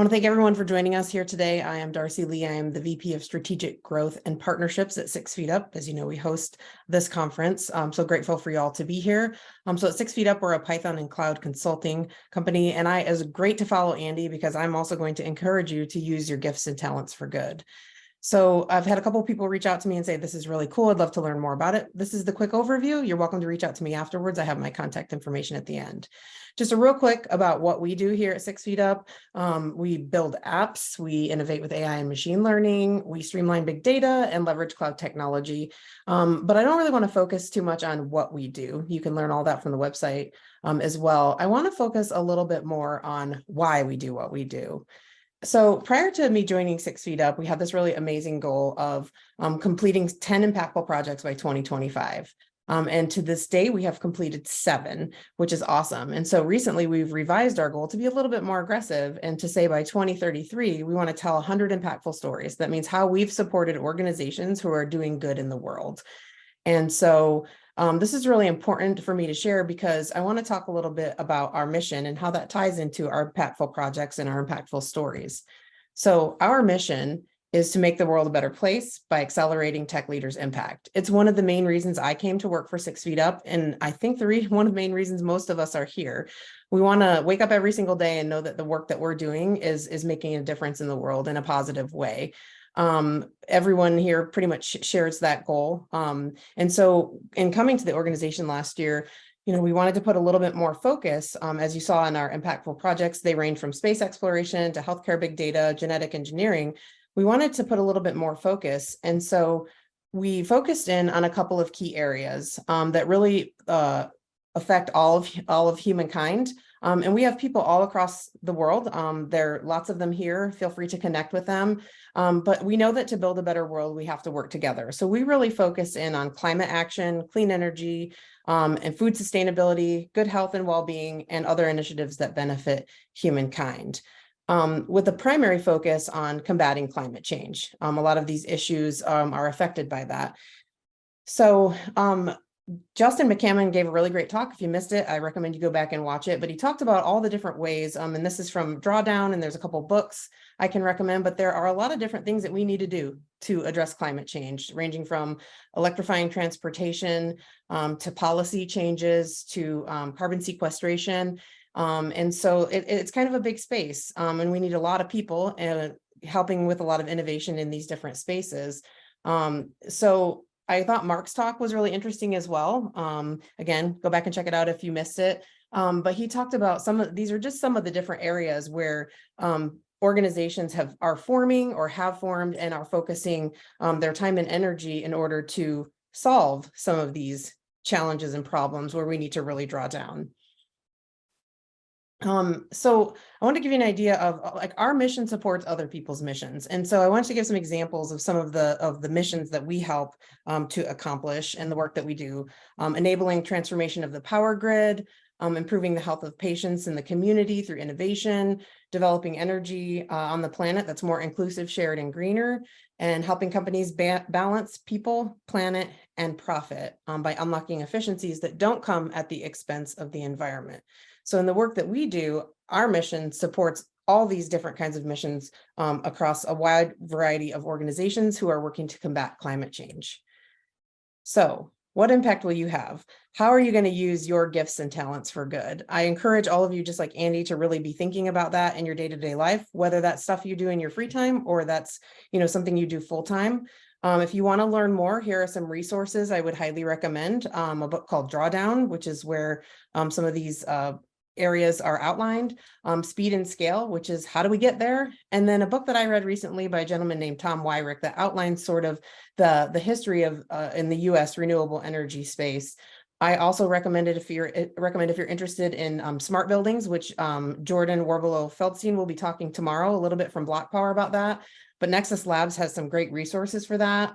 want to thank everyone for joining us here today. I am Darcy Lee. I am the VP of Strategic Growth and Partnerships at 6 Feet Up. As you know, we host this conference. I'm so grateful for you all to be here. So at 6 Feet Up, we're a Python and cloud consulting company, and it's great to follow Andy because I'm also going to encourage you to use your gifts and talents for good. So I've had a couple of people reach out to me and say, this is really cool. I'd love to learn more about it. This is the quick overview. You're welcome to reach out to me afterwards. I have my contact information at the end. Just a real quick about what we do here at 6 Feet Up. We build apps, we innovate with AI and machine learning, we streamline big data and leverage cloud technology. But I don't really want to focus too much on what we do. You can learn all that from the website as well. I want to focus a little bit more on why we do what we do. So prior to me joining 6 Feet Up, we had this really amazing goal of completing 10 impactful projects by 2025. And to this day, we have completed 7, which is awesome. And so recently we've revised our goal to be a little bit more aggressive and to say by 2033, we want to tell 100 impactful stories. That means how we've supported organizations who are doing good in the world. And so this is really important for me to share because I want to talk a little bit about our mission and how that ties into our impactful projects and our impactful stories. So our mission is to make the world a better place by accelerating tech leaders' impact. It's one of the main reasons I came to work for 6 Feet Up. And I think one of the main reasons most of us are here. We want to wake up every single day and know that the work that we're doing is making a difference in the world in a positive way. Everyone here pretty much shares that goal. And so in coming to the organization last year, we wanted to put a little bit more focus, as you saw in our impactful projects. They range from space exploration to healthcare, big data, genetic engineering. We wanted to put a little bit more focus. And so we focused in on a couple of key areas that really affect all of humankind. And we have people all across the world. There are lots of them here. Feel free to connect with them. But we know that to build a better world, we have to work together. So we really focus in on climate action, clean energy, and food sustainability, good health and well-being, and other initiatives that benefit humankind. With a primary focus on combating climate change. A lot of these issues are affected by that. So Justin McCammon gave a really great talk. If you missed it, I recommend you go back and watch it. But he talked about all the different ways, and this is from Drawdown, and there's a couple books I can recommend, but there are a lot of different things that we need to do to address climate change, ranging from electrifying transportation to policy changes to carbon sequestration. And so it's kind of a big space, and we need a lot of people helping with a lot of innovation in these different spaces. So I thought Mark's talk was really interesting as well. Again, go back and check it out if you missed it. But he talked about these are just some of the different areas where organizations are forming or have formed and are focusing their time and energy in order to solve some of these challenges and problems where we need to really draw down. So I want to give you an idea of our mission supports other people's missions. And so I want to give some examples of some of the missions that we help to accomplish and the work that we do, enabling transformation of the power grid, improving the health of patients in the community through innovation, developing energy on the planet that's more inclusive, shared, and greener, and helping companies balance people, planet, and profit by unlocking efficiencies that don't come at the expense of the environment. So in the work that we do, our mission supports all these different kinds of missions across a wide variety of organizations who are working to combat climate change. So what impact will you have? How are you going to use your gifts and talents for good? I encourage all of you, just like Andy, to really be thinking about that in your day-to-day life, whether that's stuff you do in your free time or that's something you do full-time. If you want to learn more, here are some resources I would highly recommend. A book called Drawdown, which is where some of these areas are outlined, Speed and Scale, which is how do we get there? And then a book that I read recently by a gentleman named Tom Weyrich that outlines sort of the history of in the US renewable energy space. I also recommend if you're interested in smart buildings, which Jordan Warbelow Feldstein will be talking tomorrow a little bit from Block Power about that. But Nexus Labs has some great resources for that.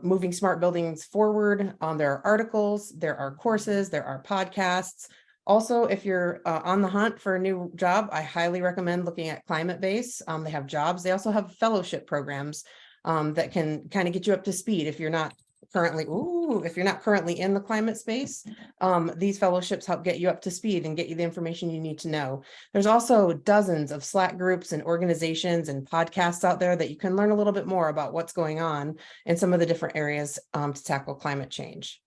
Moving smart buildings forward. There are articles, there are courses, there are podcasts. Also, if you're on the hunt for a new job, I highly recommend looking at Climate Base. They have jobs. They also have fellowship programs that can kind of get you up to speed if you're not currently in the climate space, these fellowships help get you up to speed and get you the information you need to know. There's also dozens of Slack groups and organizations and podcasts out there that you can learn a little bit more about what's going on in some of the different areas to tackle climate change.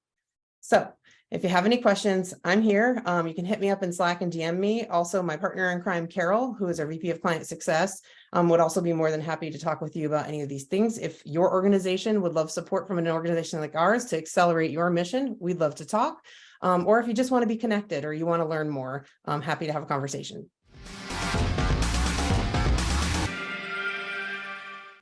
So if you have any questions, I'm here. You can hit me up in Slack and DM me. Also, my partner in crime, Carol, who is our VP of Client Success, would also be more than happy to talk with you about any of these things. If your organization would love support from an organization like ours to accelerate your mission, we'd love to talk. Or if you just want to be connected or you want to learn more, I'm happy to have a conversation.